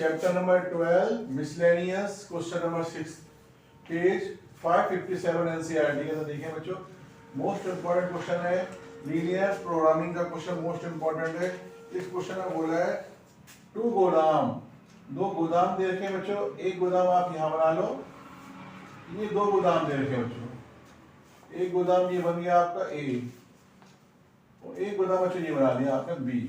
Chapter number 12 miscellaneous question number 6 page 557 NCERT के अंदर देखिए बच्चों, मोस्ट इंपॉर्टेंट क्वेश्चन है, लीनियर प्रोग्रामिंग का क्वेश्चन मोस्ट इंपॉर्टेंट है। इस क्वेश्चन में बोला है टू गोदाम, दो गोदाम दे रखे हैं बच्चों। एक गोदाम आप यहाँ बना लो, ये दो गोदाम दे रखे हैं बच्चों। एक गोदाम ये बन गया आपका ए, और एक गोदाम बच्चों ये बना लिया आपने बी।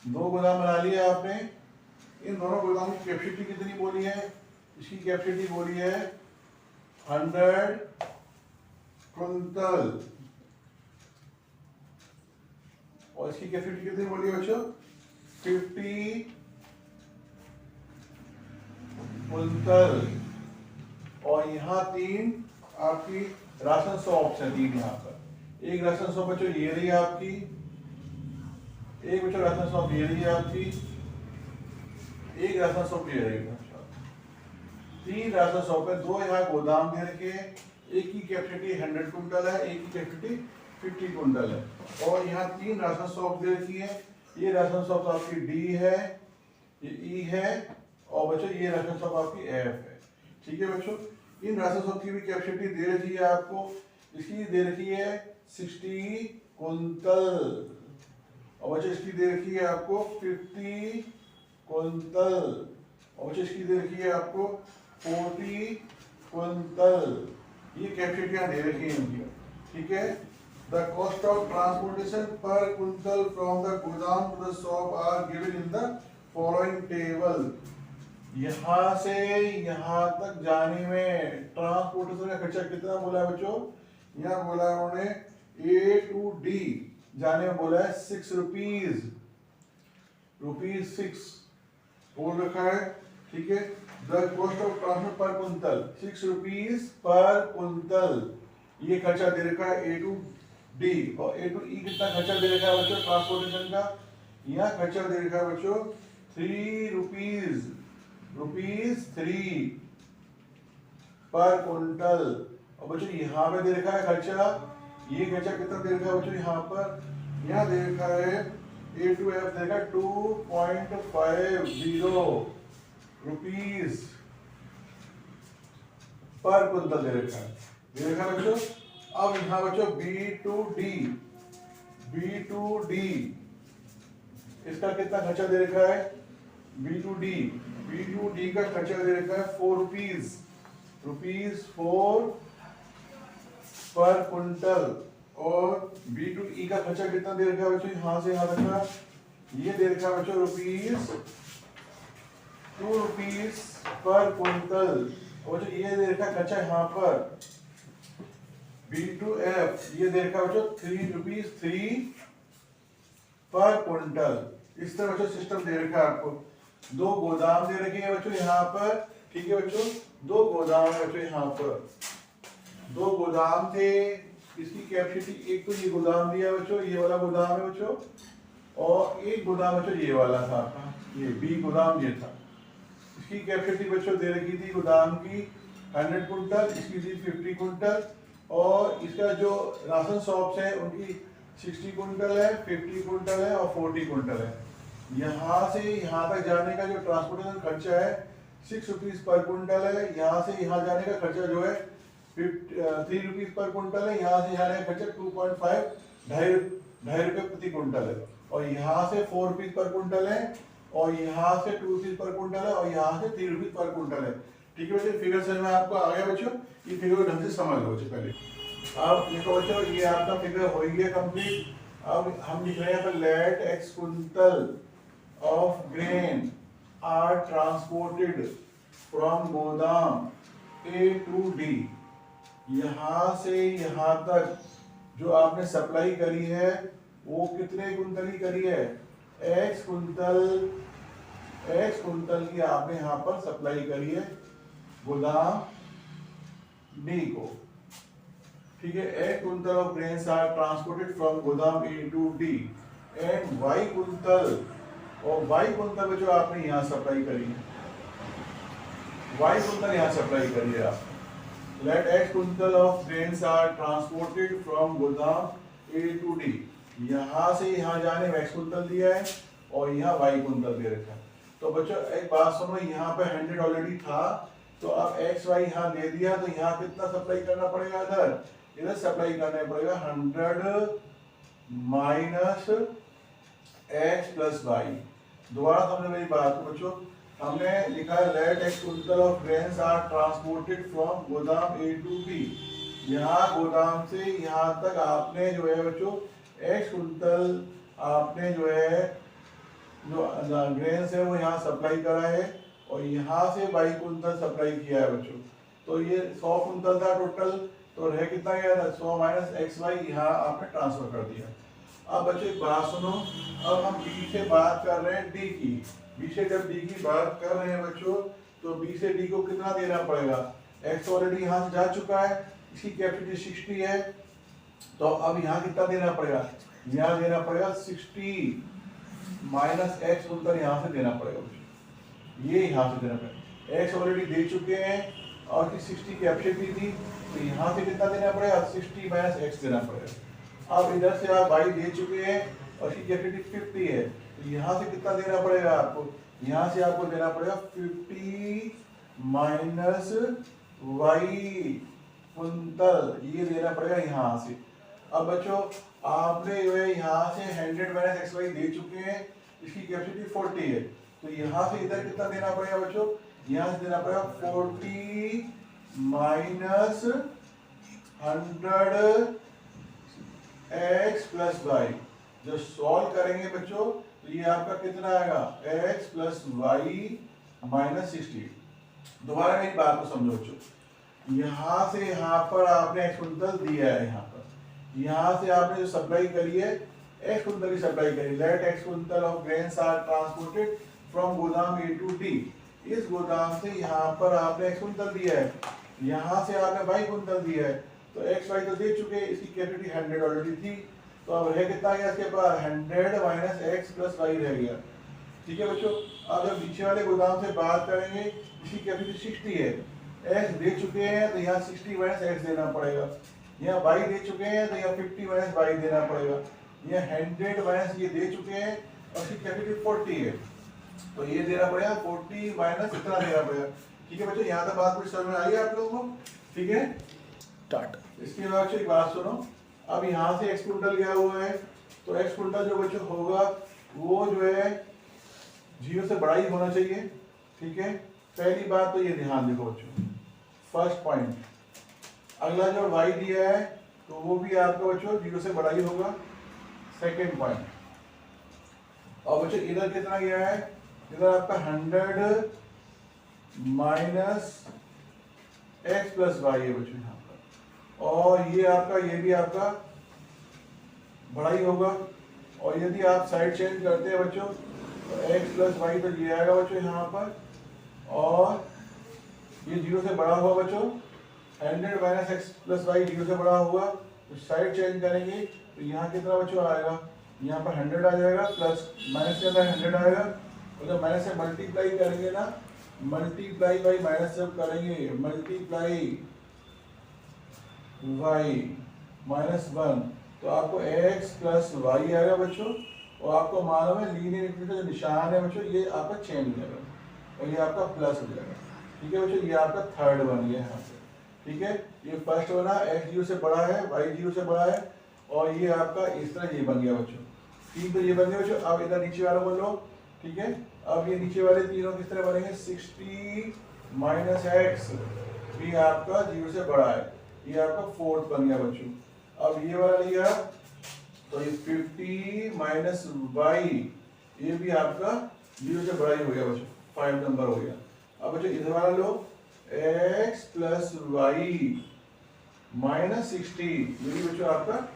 दो गोदाम बना लिया आपने। इन दोनों गोदाम की कैपेसिटी कितनी बोली है? इसकी कैपेसिटी बोली है 100 कुंतल, और इसकी कैपेसिटी कितनी बोली है बच्चों? 50 कुंतल। और यहाँ तीन आपकी राशन शॉप्स है, तीन यहाँ पर। एक राशन शॉप बच्चों ये रही आपकी, एक बच्चों राशन शॉप ये रही है आपकी, एक राशन शॉप ये रही है। तीन राशन शॉप है, दो यहाँ गोदाम दे रखे हैं। एक की कैपेसिटी 100 कुंटल है, एक की कैपेसिटी 50 कुंटल है। और यहाँ तीन राशन शॉप दे रखी है। ये राशन शॉप आपकी डी है, ये ई है, और बच्चों ये राशन शॉप आपकी एफ है। ठीक है बच्चों, इन राशन शॉप की भी कैपेसिटी दे रखी है आपको। इसकी दे रखी है 60 कुंतल, और बच्चों इसकी दे रखी है आपको 50 कुंतल, और बच्चों इसकी दे रखी है आपको 40 कुंतल। ये कैपेसिटियां दे रखी है इनकी। ठीक है, the cost of transportation per quintal from the godown to the shop are given in the following table. यहां से यहां तक जाने में ट्रांसपोर्टेशन का खर्चा कितना बोला है बच्चों? यहाँ बोला है उन्होंने ए टू डी जाने में बोला है 6 रुपीज, ₹6 बोल रखा है। ठीक है, द कॉस्ट ऑफ ट्रांसपोर्ट पर कुंतल 6 रुपीज पर कुंतल। ये खर्चा दे रखा है ए टू डी। और ए टू ई कितना खर्चा दे रखा है बच्चों ट्रांसपोर्टेशन का? यहाँ खर्चा दे रखा है बच्चों 3 रुपीज, ₹3 पर कुंटल। और बच्चों यहाँ पे दे रखा है खर्चा, ये खर्चा कितना दे रखा है बच्चों? यहाँ पर यहाँ दे रखा है ए टू एफ दे रखा है 2.50 रुपीज पर कुंतल दे रखा है, बच्चों। अब यहाँ बच्चों बी टू डी इसका कितना खर्चा दे रखा है? बी टू डी का खर्चा दे रखा है 4 रुपीज, ₹4 पर कुंटल। और बी टू ई का खर्चा कितना दे रखा है बच्चों? यहाँ से यहाँ तक ये दे रखा है बच्चों ₹2 पर कुंटल। और बच्चों ये दे रखा है खर्चा यहाँ पर बी टू एफ, ये दे रखा है बच्चों ₹3 पर कुंटल। इस तरह बच्चों सिस्टम दे रखा है आपको। दो गोदाम दे रखे हैं बच्चों यहाँ पर। ठीक है बच्चों, दो गोदाम है बच्चों यहाँ पर। दो गोदाम थे, इसकी कैपेसिटी, एक तो ये गोदाम दिया बच्चों, ये वाला गोदाम है बच्चों, और एक गोदाम बच्चों ये वाला था आपका, ये बी गोदाम ये था। इसकी कैपेसिटी बच्चों दे रखी थी गोदाम की 100 कुंटल, इसकी थी 50 कुंटल, और इसका जो राशन शॉप्स है उनकी 60 कुंटल है, 50 कुंटल है और 40 कुंटल है। यहाँ से यहाँ तक जाने का जो ट्रांसपोर्टेशन खर्चा है 6 रुपीज पर कुंटल है। यहाँ से यहाँ जाने का खर्चा जो है 3 रुपीज पर कुंटल है। यहाँ से जाने का खर्चा 2.5 ढाई रुपये प्रति कुंटल है। और यहाँ से 4 रुपीज पर कुंटल है, और यहाँ से 2 रुपीज पर कुंटल है, और यहाँ से 3 रुपीज पर कुंटल है। ठीक है बच्चों, फिगर समझ में आपको आ गया बच्चों? ये फिगर ढंग से समझ लो पहले। अब देखो बच्चों, ये आपका फिगर हो गया कंप्लीट। अब हम लिख रहे हैं पर let x quintal of grain are transported from गोदाम A to D। यहाँ से यहाँ तक जो आपने सप्लाई करी है वो कितने कुंटल की करी है? x कुंटल की आपने यहाँ पर सप्लाई करी है गोदाम D को। ठीक है, x quintal of grains are transported from गोदाम A to D and y quintal, और y कुंटल में जो आपने यहाँ सप्लाई करी है, y कुंटल यहाँ सप्लाई करी है आप। Let x quintal of grains are transported from गोदाम A to D। यहाँ से यहाँ जाने में x कुंटल दिया है, और यहाँ y कुंतल दे रखा है। तो बच्चों एक बात सुनो, यहाँ पे 100 ऑलरेडी था, तो अब x y यहाँ दे दिया, तो यहाँ कितना सप्लाई करना पड़ेगा, इधर सप्लाई करना पड़ेगा 100 माइनस x प्लस y। दोबारा समझो मेरी बात को बच्चों, हमने लिखा है let x quintal of grains are transported from godown A to be. यहाँ गोदाम से यहाँ तक आपने जो है बच्चों एक्स कुंटल आपने जो है जो ग्रेन्स है वो यहाँ सप्लाई करा है, और यहाँ से 22 कुंटल सप्लाई किया है बच्चों। तो ये 100 कुंटल था टोटल, तो रह कितना गया था 100 माइनस एक्स वाई, यहाँ आपने ट्रांसफर कर दिया। अब बच्चों एक बात सुनो, अब हम बी से बात कर रहे हैं डी की। बी से जब डी की बात कर रहे हैं बच्चों, तो बी से डी को कितना देना पड़ेगा, एक्स ऑलरेडी यहाँ से जा चुका है, इसकी कैपेसिटी 60 है, तो अब यहाँ कितना देना पड़ेगा, यहाँ देना पड़ेगा 60 माइनस एक्स कुंटल यहाँ से देना पड़ेगा बच्चों, ये यहाँ से देना पड़ेगा। एक्स ऑलरेडी दे चुके हैं और की 60 कैपेसिटी थी, तो यहाँ से कितना देना पड़ेगा 60 माइनस एक्स देना पड़ेगा। अब इधर से आप y दे चुके हैं और इसकी कैपेसिटी 50 है, तो यहाँ से कितना देना पड़ेगा आपको, यहाँ से आपको देना पड़ेगा 50 माइनस y कुंतल, ये देना पड़ेगा यहाँ से। अब बच्चों आपने जो है यहाँ से 100 माइनस एक्स वाई दे चुके हैं, इसकी कैपेसिटी 40 है, तो यहाँ से इधर कितना देना पड़ेगा बच्चों, यहाँ से देना पड़ेगा 40 माइनस 100 x प्लस वाई। जब सॉल्व करेंगे बच्चों तो ये आपका कितना आएगा x प्लस वाई माइनस 60। दोबारा मेरी बात को समझो बच्चों, यहाँ से यहाँ पर आपने x कुंतल दिया है, यहाँ से आपने जो सप्लाई करी है x कुंतल की सप्लाई करी, let x quintal of grains are transported from godown A to D. इस गोदाम से यहाँ पर आपने x कुंतल दिया है, यहाँ से आपने y कुंतल दिया है, तो x y तो दे चुके हैं, इसकी कैपेसिटी 100 ऑलरेडी थी, तो अब रह कितना गया इसके पास 100 माइनस एक्स प्लस वाई रह गया। ठीक है बच्चों, अब जब नीचे वाले गोदाम से बात करेंगे, इसकी कैपेसिटी 60 है, x दे चुके हैं तो यहाँ 60 माइनस एक्स देना पड़ेगा, यहाँ y दे चुके हैं तो यहाँ 50 माइनस वाई देना पड़ेगा, यहाँ 100 माइनस ये दे चुके हैं और इसकी कैपेसिटी 40 है, तो ये देना पड़ेगा 40 माइनस इतना देना पड़ेगा। ठीक है बच्चों, यहाँ तक बात कुछ समझ में आई है आप लोगों को, ठीक है। इसके बाद एक बात सुनो, अब यहाँ से एक्स कुंटल गया हुआ है, तो एक्स कुंटल जो बच्चों होगा वो जो है 0 से बड़ा ही होना चाहिए। ठीक है, पहली बात तो ये ध्यान देखो बच्चों, फर्स्ट पॉइंट। अगला जो y दिया है तो वो भी आपका बच्चों 0 से बड़ा ही होगा, सेकेंड पॉइंट। और बच्चों इधर कितना गया है, इधर आपका 100 माइनस एक्स प्लस वाई है बच्चों यहाँ पर, और ये आपका ये भी आपका बड़ा ही होगा। और यदि आप साइड चेंज करते हैं बच्चों तो x प्लस वाई तो ये आएगा बच्चों यहाँ पर, और ये 0 से बड़ा हुआ बच्चों, 100 माइनस एक्स प्लस वाई 0 से बड़ा हुआ, तो साइड चेंज करेंगे तो यहाँ कितना बच्चों आएगा, यहाँ पर 100 आ जाएगा, प्लस माइनस के अंदर 100 आएगा, और जब माइनस से मल्टीप्लाई करेंगे ना, मल्टीप्लाई बाई माइनस जब करेंगे, मल्टीप्लाई y माइनस 1, तो आपको x प्लस वाई आएगा बच्चों, और आपको मालूम है लीनियर इक्वेशन का जो निशान है बच्चों ये आपका चेंज हो जाएगा, और ये आपका प्लस हो जाएगा। ठीक है बच्चों, ये आपका थर्ड बन गया यहाँ पे। ठीक है, ये फर्स्ट बना, x 0 से बड़ा है, y 0 से बड़ा है, और ये आपका इस तरह ये बन गया बच्चों। तीन तो ये बन गए बच्चों। अब इधर नीचे वाला बोलो, ठीक है, अब ये नीचे वाले तीनों किस तरह बनेंगे, 60 माइनस एक्स भी आपका 0 से बड़ा है, ये आपका फोर्थ बन गया बच्चों। अब ये वाला लिया तो ये 50 माइनस वाई, ये भी आपका 0 से बड़ा ही हो गया बच्चों, 5 नंबर हो गया। अब बच्चों इधर वाला लो, x प्लस वाई माइनस 60, ये भी बच्चों आपका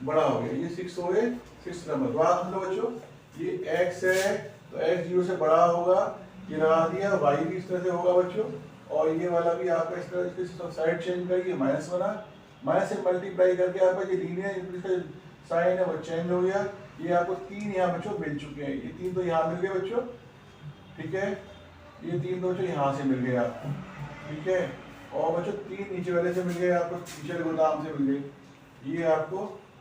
बड़ा हो गया, ये 6 हो गए, 6 नंबर। बात हम लोग बच्चों ये x है तो x 0 से बड़ा होगा, ये लगा दिया, y भी इस तरह से होगा बच्चों, और ये वाला भी आपका इस तरह से साइड चेंज करके माइनस बना, माइनस से मल्टीप्लाई करके आपका ये लीनियर इसका साइन है वो चेंज हो गया। ये आपको 3 यहाँ बच्चों मिल चुके हैं, ये 3 तो यहाँ मिल गए बच्चों। ठीक है, ये 3 तो बच्चों यहाँ से मिल गए आपको। ठीक है, और बच्चों 3 नीचे वाले से मिल गए आपको, नीचे गोदाम से मिल गए। ये आपको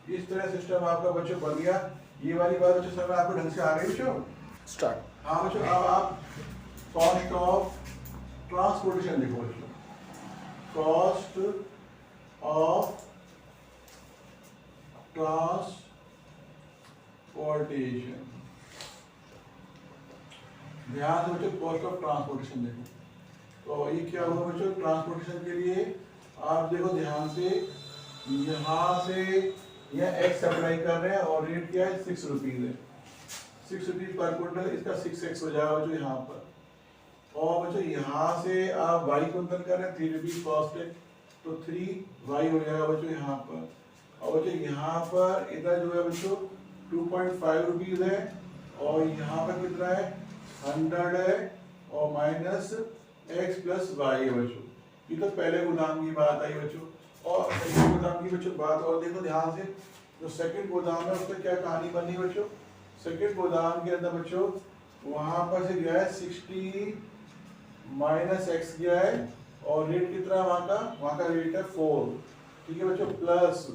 इस तरह सिस्टम आपका बच्चों बन गया। ये वाली बात बच्चों समझ में आपको ढंग से आ गई बच्चों? स्टार्ट। हाँ बच्चों, अब आप कॉस्ट ऑफ ट्रांसपोर्टेशन लिखो बच्चों। कॉस्ट ऑफ ट्रांसपोर्टेशन, ध्यान से बच्चों कॉस्ट ऑफ ट्रांसपोर्टेशन देखो। तो ये क्या होगा बच्चों? ट्रांसपोर्टेशन के लिए आप देखो ध्यान से, यहाँ से यह एक्स सप्लाई कर रहे हैं और रेट क्या है? 6 रुपीज है। 6 रुपीज पर क्विंटल, इसका 6x हो जाएगा बच्चों यहाँ पर। और बच्चों यहाँ से आप वाई क्विंटल कर रहे हैं, 3 रुपीज कॉस्ट है, तो 3y हो जाएगा बच्चों यहाँ पर। और बच्चों यहाँ पर इधर जो है बच्चों 2.5 रुपीज है, और यहाँ पर कितना है? 100 है, और माइनस x प्लस y है बच्चों। ये तो पहले गोदाम की बात आई बच्चों। और सेकंड गोदाम की बच्चों बात और देखो ध्यान से, जो सेकंड गोदाम है उसमें क्या कहानी बनी बच्चों? सेकंड गोदाम के अंदर बच्चों वहां पर से गया है 60 माइनस x गया है, और रेट कितना है वहां का रेट है 4, ठीक है बच्चों, प्लस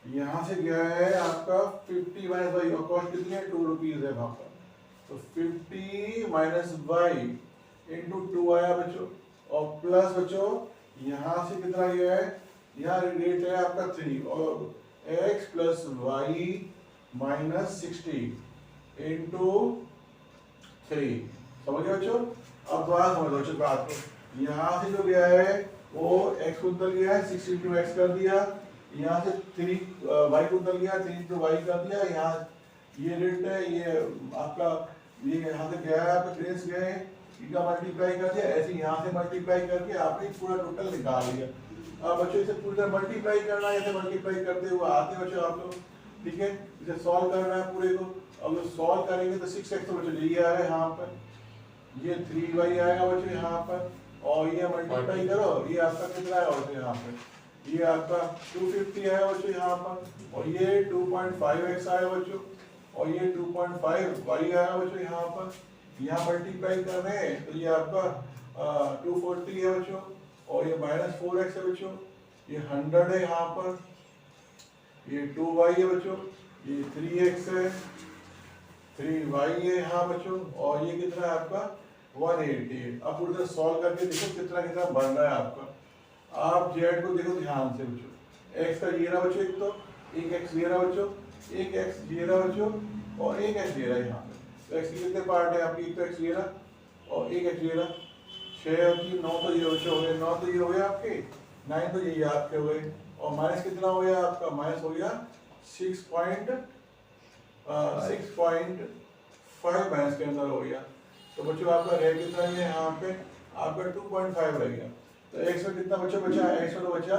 यहाँ से गया है आपका 50 माइनस y, और कॉस्ट कितनी है? 2 रुपीज है वहां पर। तो 50 माइनस y इंटू 2 आया बच्चों, और प्लस बच्चों यहाँ से कितना गया है? यहाँ रेट है आपका 3, और x plus y minus 60 into 3। समझ गए बच्चों? अब बात समझ लो बच्चों बात को। यहाँ से जो गया है वो x कुंतल गया है, 6 इंटू एक्स कर दिया। यहाँ से 3 y कुंतल गया, 3 इंटू वाई कर दिया। यहाँ ये रेट है, ये आपका ये यहाँ से गया है, आपका ग्रेस गए हैं, इनका मल्टीप्लाई कर दिया। ऐसे यहाँ से मल्टीप्लाई करके आपने पूरा टोटल निकाल लिया। अब बच्चों इसे पूरी तरह मल्टीप्लाई करना है, ऐसे मल्टीप्लाई करते हुए आते हैं बच्चों आप लोग, ठीक है? इसे सॉल्व करना है पूरे को। अब जब सॉल्व करेंगे तो 6x तो बच्चों ये आ रहा है यहाँ पर, ये 3y आएगा बच्चों यहाँ पर, और ये मल्टीप्लाई करो, ये आपका कितना है बच्चों यहाँ पर? ये आपका 250 आया बच्चों यहाँ पर, और ये 2.5x आया बच्चों, और ये 2.5y आया बच्चों यहाँ पर। यहाँ मल्टीप्लाई कर रहे हैं तो ये आपका 240 है बच्चों, और ये माइनस 4x है बच्चों, ये 100 है यहाँ पर, ये 2y है बच्चों, ये 3x है, 3y है यहाँ बच्चों, और ये कितना है आपका 180 है। अब पूरा सॉल्व करके देखो कितना कितना बन रहा है आपका। आप जेड को देखो ध्यान से बच्चों, x का ये रहा बच्चों, एक तो एक x ये रहा बच्चों, एक x ये रहा बच्चों, और एक x ये रहा यहाँ पे। तो x के कितने पार्ट है आपकी? एक तो x ये रहा और एक x ये रहा, 6 की 9 तो ये बच्चों हो गए, 9 तो ये हो गया आपके, 9 तो ये आपके हो गए, और माइनस कितना हो गया आपका? माइनस हो गया 6.5 माइनस के अंदर हो गया। तो बच्चों आपका रह कितना है यहाँ पे? आपका 2.5 रह गया। तो x में कितना बच्चों बचा? x में तो बचा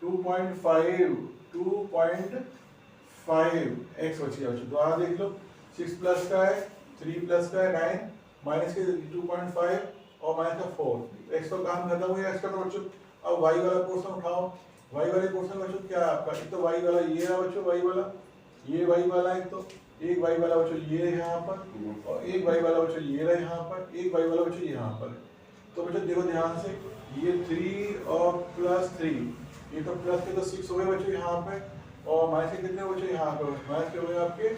2.5 x बच गया बच्चों। तो आप देख लो, 6 प्लस का है, 3 प्लस का है 9, माइनस के 2.5 और माइनस का 4। x का काम खत्म हो गया x का। तो बच्चों अब y वाला पोर्शन उठाओ। y वाले पोर्शन बच्चों क्या है आपका? एक तो y वाला ये है बच्चों, y वाला ये y वाला, एक तो एक y वाला बच्चों ये है यहाँ पर, और एक y वाला बच्चों ये रहा यहाँ पर, एक y वाला बच्चों यहाँ पर। तो बच्चों देखो ध्यान से, ये 3 और प्लस 3, ये तो प्लस के तो 6 हो गए बच्चों यहाँ पे, और माइनस के कितने बच्चों यहाँ पे? माइनस के हो गए आपके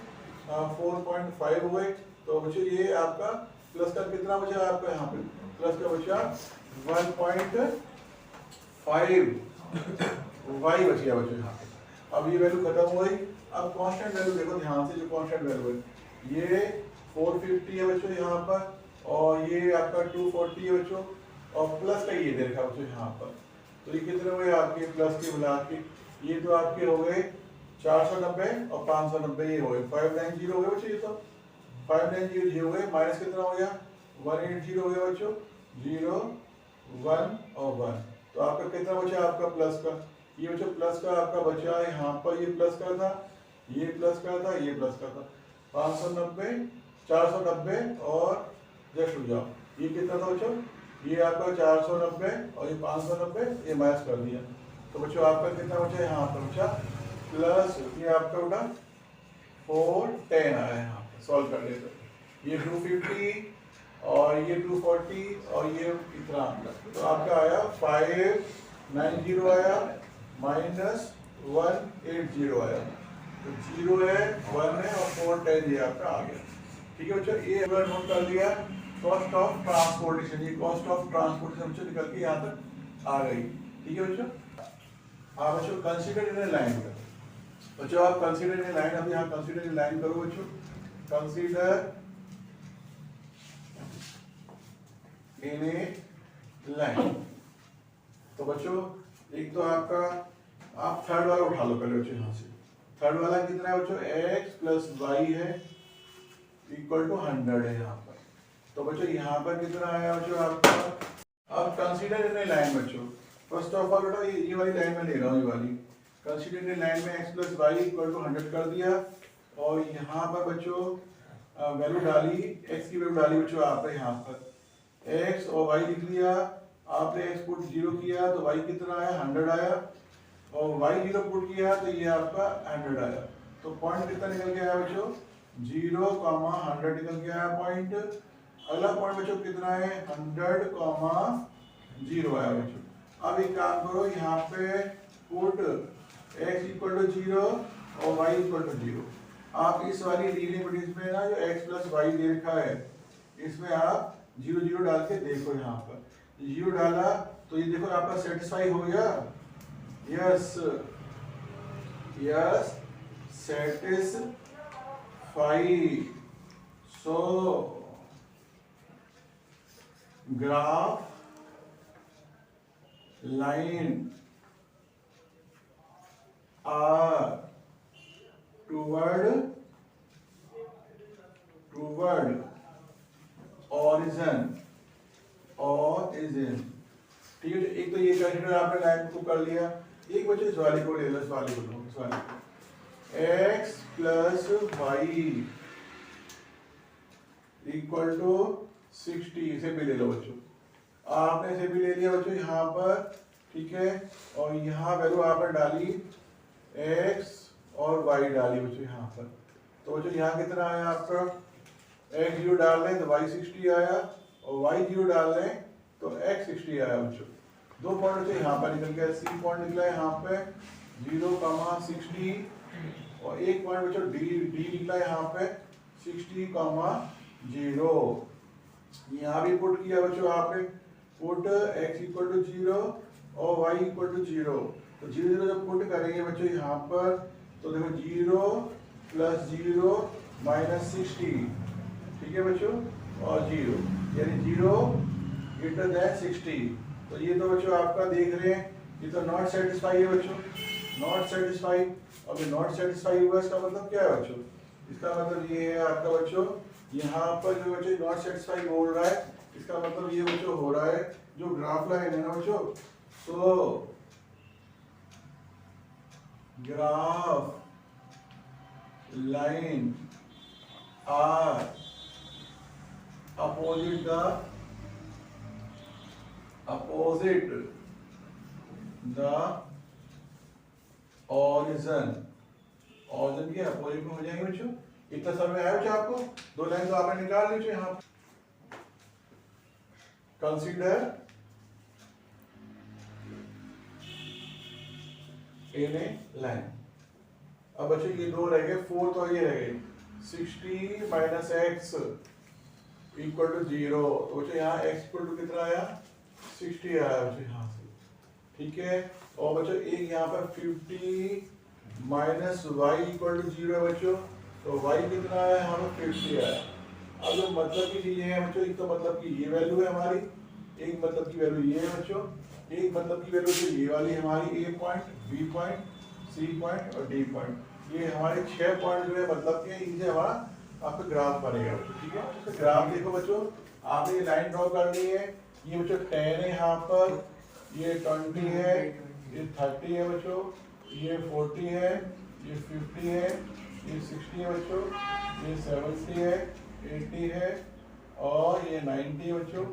4.5 हो गए। तो बच्चों ये आपका प्लस का कितना बचा आपका यहाँ पे? प्लस का बचा 1.5 y बच गया बच्चों यहाँ पे। अब ये वैल्यू खत्म हो गई। अब कांस्टेंट वैल्यू देखो ध्यान से, जो कांस्टेंट वैल्यू है ये 450 है बच्चों यहाँ पर, और ये आपका 240 है बच्चों, और प्लस का ये देखा बच्चों यहाँ पर। तो ये कितने हुए आपके प्लस के मिला के? ये तो आपके हो गए 490 और 590, ये हो गए 590 हो गए बच्चों। ये तो 590 हो गए, माइनस कितना हो गया? 180 हो गया बच्चों, 0 1 और 1। तो आपका कितना बचा आपका प्लस का? ये बच्चों प्लस का आपका बचा यहाँ पर, ये प्लस का था, ये प्लस का था, ये प्लस का था, 590 490 और जस्ट हो जाओ, ये कितना था बच्चों? ये आपका 490 और ये 590, ये माइनस कर दिया। तो बच्चों आपका कितना बचा यहाँ पर? बचा प्लस, ये आपका उठा 410 आया यहाँ पर। सॉल्व कर ले तो ये 250 और ये 240 और ये इतना, तो आपका आया 590 आया माइनस 180 आया। तो 0 है, 1 है और 4 10 ये आपका आ गया। ठीक है बच्चों, ये अगर नोट कर दिया। कॉस्ट ऑफ ट्रांसपोर्टेशन, ये कॉस्ट ऑफ ट्रांसपोर्टेशन बच्चों निकल के यहाँ तक आ गई। ठीक है बच्चों, आप बच्चों कंसीडर इन लाइन करो बच्चों, आप कंसीडर इन लाइन, अब यहाँ कंसीडर इन लाइन करो बच्चों, कंसीडर इन ए लाइन। तो बच्चों एक तो आपका, आप थर्ड वाला उठा लो पहले बच्चों यहाँ से। थर्ड वाला कितना है बच्चों, x प्लस वाई है इक्वल टू 100 है यहाँ पर। तो बच्चों यहाँ पर कितना आया बच्चों आपका, अब कंसीडर इन ए लाइन बच्चों। फर्स्ट ऑफ ऑल बेटा ये वाली लाइन में ले रहा हूँ, ये वाली कंसीडर इन ए लाइन में x plus y equal to 100 कर दिया, और यहाँ पर बच्चों वैल्यू डाली, x की वैल्यू डाली बच्चों आपने यहाँ पर, x और y लिख लिया। आपने x पुट 0 किया तो y कितना आया, 100 आया, और y 0 पुट किया तो ये आपका 100 आया। तो पॉइंट कितना निकल के आया बच्चों, 0, 100 निकल के आया पॉइंट। अगला पॉइंट बच्चों कितना है, 100, 0 आया बच्चों। अब एक काम करो, यहाँ पे पुट x इक्वल टू 0 और y इक्वल टू 0। आप इस वाली डिफरेंस में ना जो x प्लस वाई दे रखा है, इसमें आप 0 0 डाल के देखो। यहाँ पर 0 डाला तो ये देखो आपका सेटिस्फाई हो गया, yes yes satisfy. So graph line are toward origin. ठीक है, एक तो ये कंसीडर आपने लाइन को कर लिया। एक बच्चे इस वाले को ले लो, इस वाले को x plus y equal to 60, इसे भी ले लो बच्चों। आपने इसे भी ले लिया बच्चों यहाँ पर, ठीक है, और यहाँ वैल्यू आपने डाली x और y डाली बच्चों यहाँ पर। तो बच्चों यहाँ कितना आया आपका, x 0 डाल लें तो y 60 आया, और y 0 डाल लें तो x 60 आया बच्चों। दो पॉइंट बच्चों यहाँ पर निकल गया, सी पॉइंट निकला है यहाँ पे 0, 60, और एक पॉइंट बच्चों डी निकला है यहाँ पे 60, 0। यहाँ भी पुट किया बच्चों आपने, पुट x इक्वल टू 0 और y इक्वल टू 0। तो 0 0 जब पुट करेंगे बच्चों यहाँ पर, तो देखो 0 प्लस 0 माइनस 60, ठीक है बच्चों, और 0 यानी 0 ग्रेटर देन 60। तो ये तो बच्चों आपका देख रहे हैं, ये तो नॉट सेटिस्फाई है बच्चों, नॉट सेटिस्फाई। अब ये नॉट सेटिस्फाई हुआ, इसका मतलब क्या है बच्चों, इसका मतलब ये है आपका बच्चों, यहाँ पर जो बच्चों नॉट सेटिस्फाई बोल रहा है, इसका मतलब ये बच्चों हो रहा है जो ग्राफ लाइन है ना बच्चों, तो graph line are opposite the origin के अपोजिट में हो जाएंगे बच्चों। इतना समय आया बच्चों आपको, दो लाइन तो आपने निकाल ली बच्चों यहाँ। Consider in a line. अब बच्चों ये दो रह गए, 4 तो ये रह गए, 60 माइनस एक्स इक्वल टू 0। तो बच्चों यहाँ x इक्वल टू कितना आया, 60 आया बच्चों यहाँ से, ठीक है। और बच्चों एक यहाँ पर 50 माइनस वाई इक्वल टू 0 है बच्चों, तो y कितना आया यहाँ पर 50 आया। अब जो मतलब की चीजें हैं बच्चों, एक तो मतलब की ये वैल्यू है हमारी, एक मतलब की वैल्यू ये है बच्चों, एक मतलब की वैल्यू तो ये वाली हमारी a point, b point, c point और d पॉइंट। ये हमारे 6 पॉइंट जो है मतलब के, इनसे हमारा आपका ग्राफ बनेगा बच्चों, ठीक है। तो ग्राफ देखो बच्चों, आपने ये लाइन ड्रॉ करनी है। ये बच्चों 10 है यहाँ पर, ये 20 है, ये 30 है बच्चों, ये 40 है, ये 50 है, ये 60 है बच्चों, ये 70 है, 80 है, और ये 90 है बच्चों,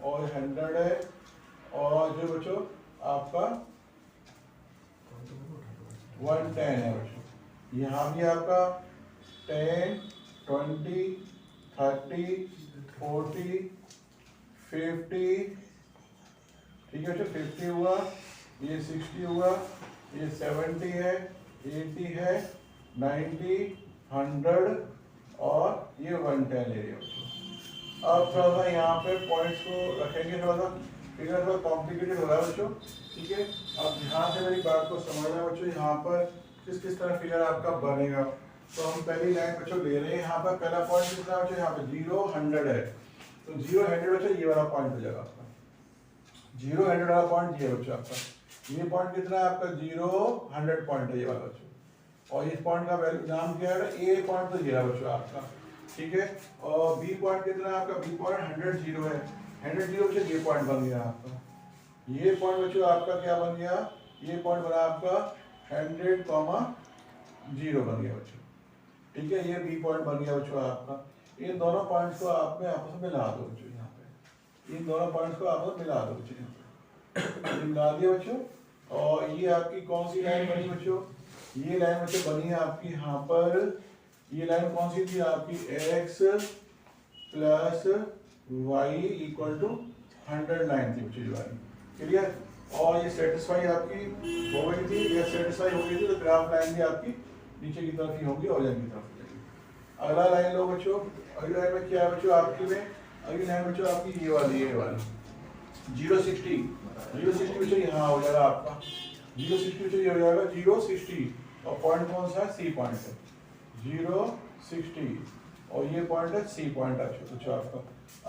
और 100 है, और जो बच्चों आपका 110 है बच्चों। यहाँ भी आपका 10, 20, 30, 40, 50, ठीक है बच्चों, 50 हुआ, ये 60 हुआ, ये 70 है, 80 है, 90, 100 और ये 110 ले रहे हो। अब थोड़ा सा यहाँ पे पॉइंट्स को रखेंगे, थोड़ा सा फिगर थोड़ा कॉम्प्लिकेटेड हो रहा है बच्चों, ठीक है। अब ध्यान से मेरी बात को समझना बच्चों, यहाँ पर किस किस तरह फिगर आपका बनेगा। तो हम पहली लाइन बच्चों ले रहे हैं, यहाँ पर पहला पॉइंट कितना बच्चों, यहाँ पे 0, 100 है, तो 0, 100 बच्चों ये वाला पॉइंट हो जाएगा आपका। 0, 100 वाला पॉइंट ये बच्चों आपका, ये पॉइंट कितना है आपका 0, 100 पॉइंट है ये वाला बच्चों। और इस पॉइंट का वैल्यू नाम क्या है, ए पॉइंट तो ये रहा बच्चों आपका, ठीक है। और बी पॉइंट कितना है आपका, बी पॉइंट 100, 0 है, 100, 0 बच्चों ये पॉइंट बन गया आपका। ये पॉइंट बच्चों आपका क्या बन गया, ये पॉइंट बना आपका 100, 0 बन गया बच्चों, ठीक है। ये बी पॉइंट बन गया बच्चों आपका। इन दोनों पॉइंट्स को आप में आपस में मिला दो बच्चों, यहाँ पे इन दोनों पॉइंट्स को आपस में मिला दो बच्चों, यहाँ पे मिला दिया बच्चों। और ये आपकी कौन सी लाइन बनी बच्चों, ये लाइन बच्चों बनी है आपकी यहाँ पर, ये लाइन कौन सी थी आपकी, x plus y equal to 100 line थी बच्चों ये वाली, क्लियर। और ये सेटिस्फाई आपकी हो गई थी, ये सेटिस्फाई हो गई थी, तो ग्राफ लाइन भी आपकी नीचे की तरफ ही होगी, ऑरिजिन की तरफ जाएगी। अगला लाइन लो बच्चों, अगली लाइन में क्या है बच्चों आपकी में, अगली लाइन बच्चों आपकी ये वाली 060, 060 बच्चों यहाँ हो जाएगा आपका, 060 बच्चों ये हो जाएगा 060। और पॉइंट कौन सा है, सी पॉइंट है, 060 और ये पॉइंट है सी पॉइंट है बच्चों आपका।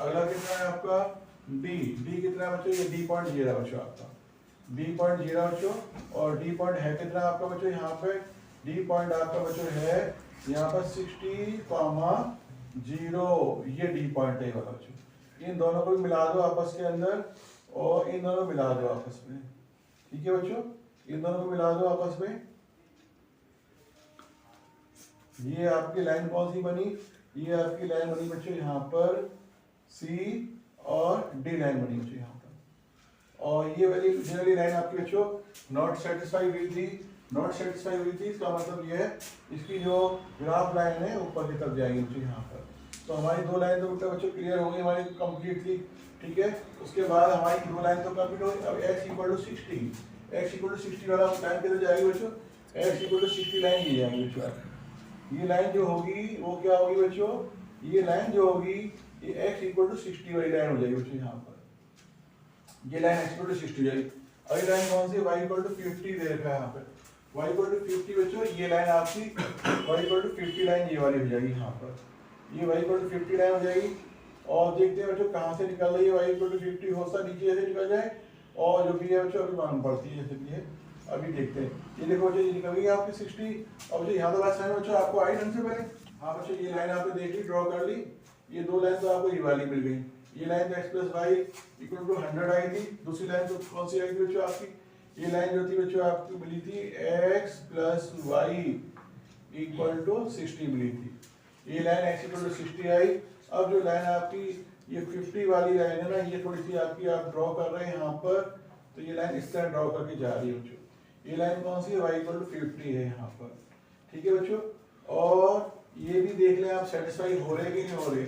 अगला कितना है आपका, डी, डी कितना है बच्चों, ये डी पॉइंट 0 बच्चों आपका, डी पॉइंट 0 बच्चों। और डी पॉइंट है कितना आपका बच्चों, यहाँ पे डी पॉइंट आपका बच्चों है यहाँ पर 60, 0, ये डी पॉइंट है वाला बच्चों। इन दोनों को मिला दो आपस के अंदर, और इन दोनों को मिला दो आपस में, ठीक है बच्चों, इन दोनों को मिला दो आपस में। ये आपकी लाइन कौन सी बनी, ये आपकी लाइन बनी बच्चों यहाँ पर सी, और डी लाइन बनी बच्चों यहाँ पर। और ये वाली लाइन आपकी बच्चों नॉट सेटिस्फाई हुई थी, नॉट सेटिस्फाई हुई थी, इसका मतलब ये है इसकी जो ग्राफ लाइन है ऊपर की तरफ जाएगी बच्चों यहाँ पर। तो हमारी दो लाइन तो बच्चों क्लियर हो गई हमारी कंप्लीटली, ठीक है। उसके बाद हमारी दो लाइन तो कंप्लीट हो गई। अब x equal to 60, x equal to 60 वाला लाइन किधर जाएगी बच्चों, x इक्वल टू 60 लाइन ये जाएगी बच्चों। ये लाइन जो होगी वो क्या होगी बच्चों, ये लाइन जो होगी ये x इक्वल टू 60 वाली लाइन हो जाएगी बच्चों यहाँ पर, ये लाइन x इक्वल टू 60 हो जाएगी। अगली लाइन कौन सी, y इक्वल टू 50 दे रखा है यहाँ पे, y इक्वल टू 50 बच्चों, ये लाइन आपकी y इक्वल टू 50 लाइन ये वाली हो जाएगी यहाँ पर, ये y इक्वल टू 50 लाइन हो जाएगी। और देखते हैं बच्चों कहाँ से निकल रही है, y इक्वल टू 50 हो सकता नीचे ऐसे निकल जाए, और जो भी है बच्चों अभी मालूम पड़ती है जैसे भी है, अभी देखते हैं। ये देखो बच्चों ये निकल गई आपकी 60। और बच्चों यहाँ तो बात समझ बच्चों आपको आई ढंग से पहले, हाँ बच्चों ये लाइन आपने देख ली, ड्रॉ कर ली, ये दो लाइन तो आपको ये वाली मिल गई। ये लाइन तो x plus y equal to 100 आई थी, दूसरी लाइन तो कौन सी आई थी बच्चों आपकी, ये लाइन जो थी बच्चों आपकी मिली थी x plus y equal to 60 मिली थी, ये लाइन x इक्वल टू 60 आई। अब जो लाइन आपकी ये 50 वाली लाइन है ना, ये थोड़ी सी आपकी आप ड्रॉ कर रहे हैं यहाँ पर, तो ये लाइन इस तरह ड्रॉ करके जा रही है बच्चों। ये लाइन कौन सी है, y इक्वल टू 50 है यहाँ पर, ठीक है बच्चों। और ये भी देख लें आप सेटिस्फाई हो रहे कि नहीं हो रहे।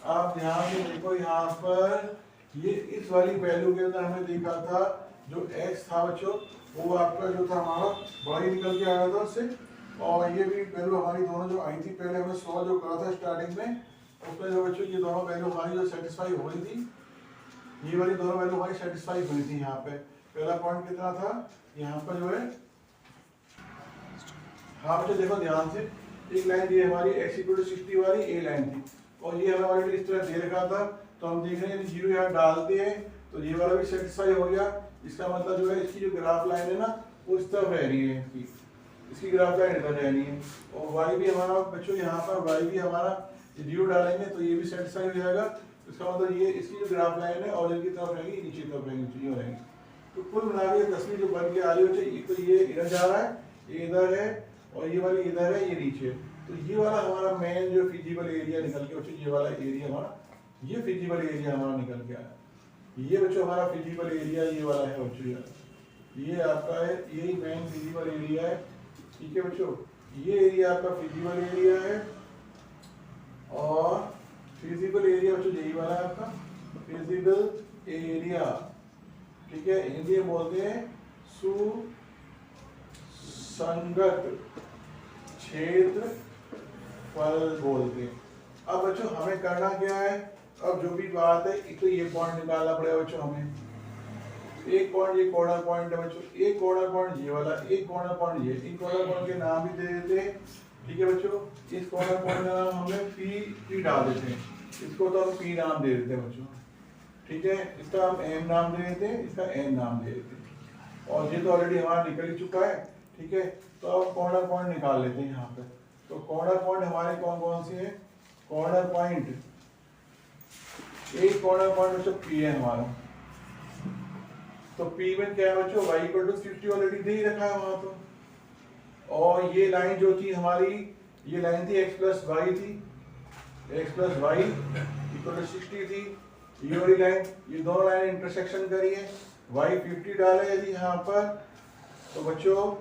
आप ध्यान से देखो यहाँ पर, ये इस वाली वैल्यू के अंदर हमने देखा था जो x था बच्चों, वो आपका जो था हमारा बड़ा निकल के आया था उससे। और ये भी वैल्यू हमारी दोनों जो आई थी पहले हमने 100 जो करा था स्टार्टिंग में, उसमें जो बच्चों ये दोनों वैल्यू हमारी जो सेटिस्फाई हो रही थी, ये वाली दोनों वैल्यू हमारी सेटिस्फाई हुई थी। यहाँ पे पहला पॉइंट कितना था, यहाँ पर जो है, हाँ बच्चों देखो ध्यान से, एक लाइन ये हमारी x इक्वल टू 60 वाली ए लाइन थी, और ये हमारे इस तरह दे रखा था। तो हम देख रहे हैं जीरो यहाँ डालते हैं तो ये वाला भी सेटिस्फाई हो गया। इसका मतलब जो है इसकी जो ग्राफ लाइन है ना वो इस तरफ रह रही है, इसकी ग्राफ लाइन इधर रह रही है। और वाई भी हमारा बच्चों यहाँ पर वाई भी हमारा जीरो डालेंगे तो ये भी सेटिस्फाई हो जाएगा। इसका मतलब ये इसकी जो ग्राफ लाइन है और इनकी तरफ रहेगी, नीचे की तरफ रहेगी, ये रहेगी। तो कुल मिला के तस्वीर जो बन के आ रही है, तो ये इधर जा रहा है, ये इधर है, और ये वाली इधर है, ये नीचे। तो ये वाला हमारा मेन जो फिजिबल एरिया निकल के बच्चों, ये वाला एरिया हमारा, ये फिजिबल एरिया हमारा निकल के आया। ये बच्चों हमारा फिजिबल एरिया ये वाला है बच्चों, ये आपका है, यही मेन फिजिबल एरिया है, ठीक है बच्चों। ये एरिया आपका फिजिबल एरिया है, और फिजिबल एरिया बच्चों यही वाला है आपका फिजिबल एरिया, ठीक है। हिंदी में बोलते हैं सुसंगत क्षेत्रफल बोलते हैं। अब बच्चों हमें करना क्या है, अब जो भी बात है एक तो ये पॉइंट निकालना पड़ेगा बच्चों हमें, एक पॉइंट ये कॉर्नर पॉइंट है बच्चों, एक कॉर्नर पॉइंट ये वाला, एक कॉर्नर पॉइंट ये, इन कॉर्नर पॉइंट के नाम भी दे देते हैं, ठीक है बच्चों। इस कॉर्नर पॉइंट का नाम हमें पी डाल देते हैं, इसको तो हम पी नाम दे देते हैं बच्चों, ठीक है। इसका हम एम नाम दे देते हैं, इसका एन नाम दे देते हैं, और ये तो ऑलरेडी हमारा निकल ही चुका है, ठीक है। तो अब कॉर्नर पॉइंट निकाल लेते हैं यहाँ पे। तो कॉर्नर पॉइंट हमारे कौन कौन से हैं, कॉर्नर पॉइंट, एक कॉर्नर पॉइंट बच्चों पी है हमारा, तो P में क्या है बच्चों, y इक्वल टू 50 ऑलरेडी दे ही रखा है वहां तो। और ये लाइन जो थी हमारी, ये लाइन थी x प्लस वाई थी, x plus y equal to 60 थी। ये वाली लाइन, ये दोनों लाइन इंटरसेक्शन करी है, y 50 डाले यदि यहाँ पर, तो बच्चों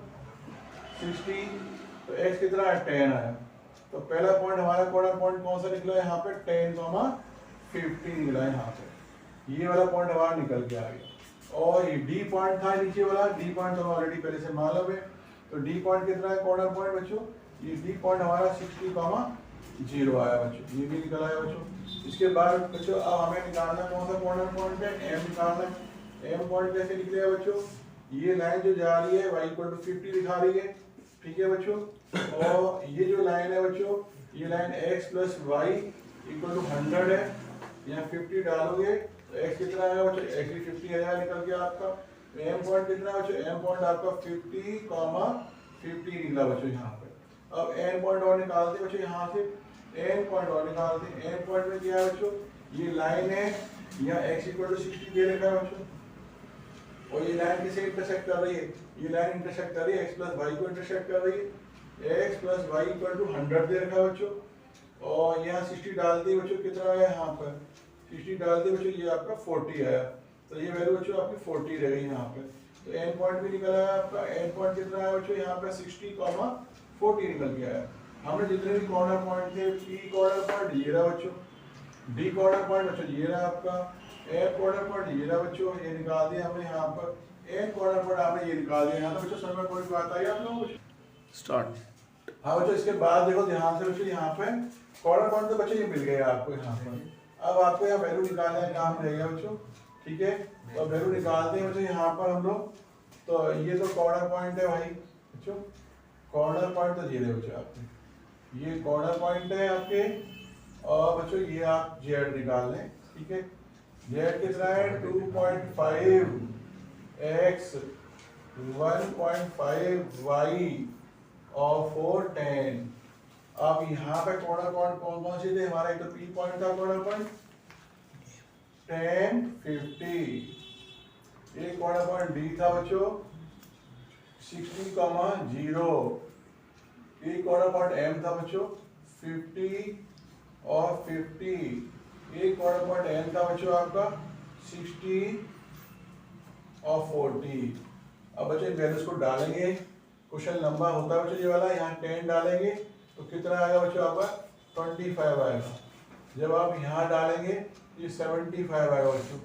60, तो x कितना है 10 आया। तो पहला पॉइंट हमारा कॉर्नर पॉइंट कौन सा निकला है यहाँ पे, 10,50 निकला है यहाँ पे, ये वाला पॉइंट हमारा निकल के आ गया। और ये डी पॉइंट था नीचे वाला, डी पॉइंट तो ऑलरेडी पहले से मालूम है, तो डी पॉइंट कितना है कॉर्नर पॉइंट बच्चों, ये डी पॉइंट हमारा 60,0 आया बच्चों, ये भी निकल आया बच्चों। इसके बाद बच्चों अब हमें निकालना कौन सा कॉर्नर पॉइंट है, एम निकालना है। एम पॉइंट कैसे निकलेगा बच्चों, ये लाइन जो जा रही है y इक्वल टू 50 दिखा रही है, ठीक है बच्चों। और ये जो लाइन है बच्चों, ये line x plus y equal to 100 है, यहाँ 50 डालोगे तो x कितना आएगा बच्चों, x भी 50 आएगा निकल गया आपका। तो m पॉइंट कितना है बच्चों, m पॉइंट आपका 50,50 निकला बच्चों यहाँ पे। अब n पॉइंट और निकालते बच्चों यहाँ से, n पॉइंट और निकालते हैं। n पॉइंट में क्या है बच्चों, ये लाइन है, यहाँ x इक्वल टू 60 दे रखा है बच्चों, और ये लाइन किसे इंटरसेक्ट कर रही है, ये लाइन इंटरसेक्ट कर रही है x प्लस वाई को इंटरसेक्ट कर रही है, x plus y equal to 100 दे रखा है बच्चों। और यहाँ 60 डालते बच्चों, कितना आया यहाँ पर, 60 डालते बच्चों ये आपका 40 आया, तो ये वैल्यू बच्चों आपकी 40 रह गई यहाँ पे। तो एन पॉइंट भी निकल आया आपका, एन पॉइंट कितना आया बच्चों यहाँ पे 60,40 निकल के आया। हमने जितने भी कॉर्नर पॉइंट थे, पी कॉर्नर पॉइंट ये रहा बच्चों, डी कॉर्नर पॉइंट बच्चों ये रहा आपका, एफ कॉर्नर पॉइंट ये रहा बच्चों, ये निकाल दिया हमने यहाँ पर, एन कॉर्नर पॉइंट आपने ये निकाल दिया यहाँ। तो बच्चों समझ में कोई बात आई आप लोगों को, स्टार्ट। हाँ बच्चों, इसके बाद देखो ध्यान से बच्चों, यहाँ पे कॉर्नर पॉइंट तो बच्चों ये मिल गया आपको यहाँ पर। अब आपको यहाँ वैल्यू निकालने का काम रहेगा बच्चों, ठीक है। तो वैल्यू निकालते हैं बच्चों यहाँ पर हम लोग, तो ये तो कॉर्नर पॉइंट है भाई बच्चों, कॉर्नर पॉइंट तो ये रहे बच्चों आपके, ये कॉर्नर पॉइंट है आपके। और बच्चों ये आप जेड निकाल लें, ठीक है। जेड कितना है 2.5x 1.5y और 410। अब यहाँ पे कॉर्नर पॉइंट कौन कौन से थे हमारा, एक तो पी पॉइंट था कॉर्नर पॉइंट 10, 50, एक कॉर्नर पॉइंट डी था बच्चों 60,0, एक कॉर्नर पॉइंट एम था बच्चों 50 और 50, एक कॉर्नर पॉइंट एन था बच्चों आपका 60 और 40। अब बच्चों इन वैल्यूज को डालेंगे, क्वेश्चन लंबा होता है बच्चों ये वाला, यहाँ 10 डालेंगे तो कितना आएगा बच्चों आपका 25 आएगा। जब आप यहाँ डालेंगे ये 75 आएगा बच्चों,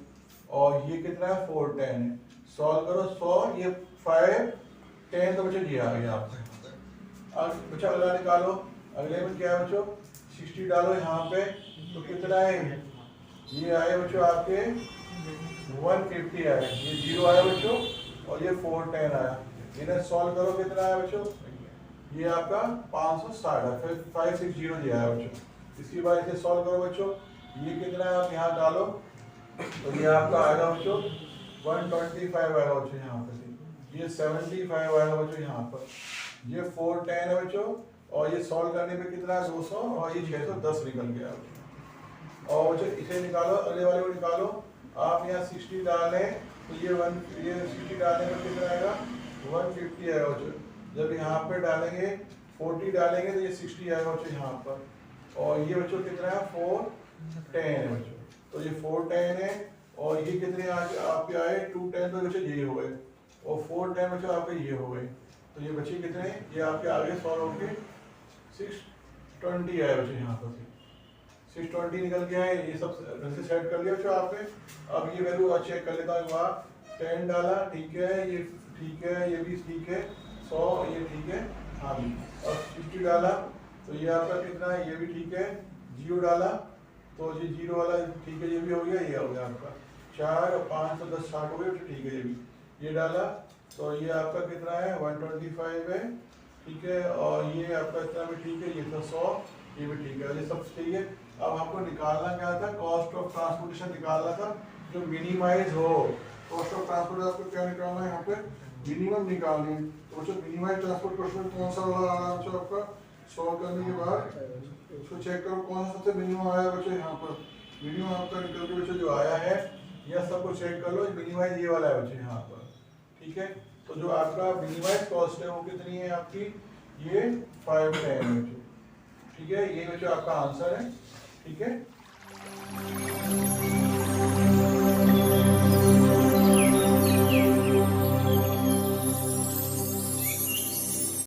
और ये कितना है 410 है। सॉल्व करो 100, ये 5 10 तो बच्चों ये आ गया आपका। अब बच्चों अगला निकालो, अगले में क्या है बच्चों 60 डालो यहाँ पे, तो कितना है ये आए बच्चों आपके 150 आया, ये 0 आया बच्चों, और ये 410 आया। इन्हें सॉल्व करो कितना आया बच्चों, ये आपका 560 है, फिर 560 दिया है बच्चों। इसके बाद इसे सॉल्व करो बच्चों, ये कितना है आप यहाँ डालो, तो ये आपका आएगा बच्चों 125 आएगा बच्चों यहाँ पे, ये 75 आएगा बच्चों यहाँ पर, ये 410 है बच्चों, और ये सॉल्व करने पे कितना है 200, और ये 610 निकल गया बच्चों। और बच्चों इसे निकालो, अगले वाले को निकालो, आप यहाँ 60 डालें तो ये 60 डालने पर कितना आएगा 150 आएगा बच्चों। जब यहाँ पे डालेंगे 40 डालेंगे तो ये 60 आएगा बच्चों यहाँ पर, और ये बच्चों कितना है 410 है बच्चों, तो ये 410 है। और ये कितने आपके आए 210, तो बच्चों ये हो गए, और 410 बच्चों आपके ये हो गए, तो ये बच्चे कितने ये आपके आगे सॉल्व होंगे 620 आए बच्चों यहाँ पर, 620 निकल के आए। ये सब से सेट कर लिया बच्चों आपने। अब ये वैल्यू चेक कर लेता हूँ, वहाँ 10 डाला ठीक है, ये ठीक है, ये भी ठीक है, 100 ये ठीक है, हाँ जी, और 50 डाला तो ये आपका कितना है, ये भी ठीक है। 0 डाला तो ये 0 वाला ठीक है, ये भी हो गया, ये हो गया आपका 4 और 5 तो 10 60 हो गए, तो ठीक है। ये भी ये डाला तो ये आपका कितना है 125 है, ठीक है। और ये आपका इतना भी ठीक है, ये था 100, ये भी ठीक है, ये सब ठीक है। अब आपको निकालना क्या था, कॉस्ट ऑफ ट्रांसपोर्टेशन निकालना था जो मिनिमाइज हो। कॉस्ट ऑफ ट्रांसपोर्ट आपको क्या निकालना है, यहाँ पे मिनिमम निकालनी है। तो जो मिनिमाइज ट्रांसपोर्ट कॉस्ट में कौन सा वाला आ रहा है आपका, सॉल्व करने के बाद उसको चेक करो कौन सा सबसे मिनिमम आया बच्चे। यहाँ पर मिनिमम आपका निकल के बच्चे जो आया है, यह सबको चेक कर लो, मिनिमाइज ये वाला है बच्चे यहाँ पर, ठीक है। तो जो आपका मिनिमाइज कॉस्ट है वो कितनी है आपकी, ये 510 है बच्चे, ठीक है। ये बच्चे आपका आंसर है, ठीक है।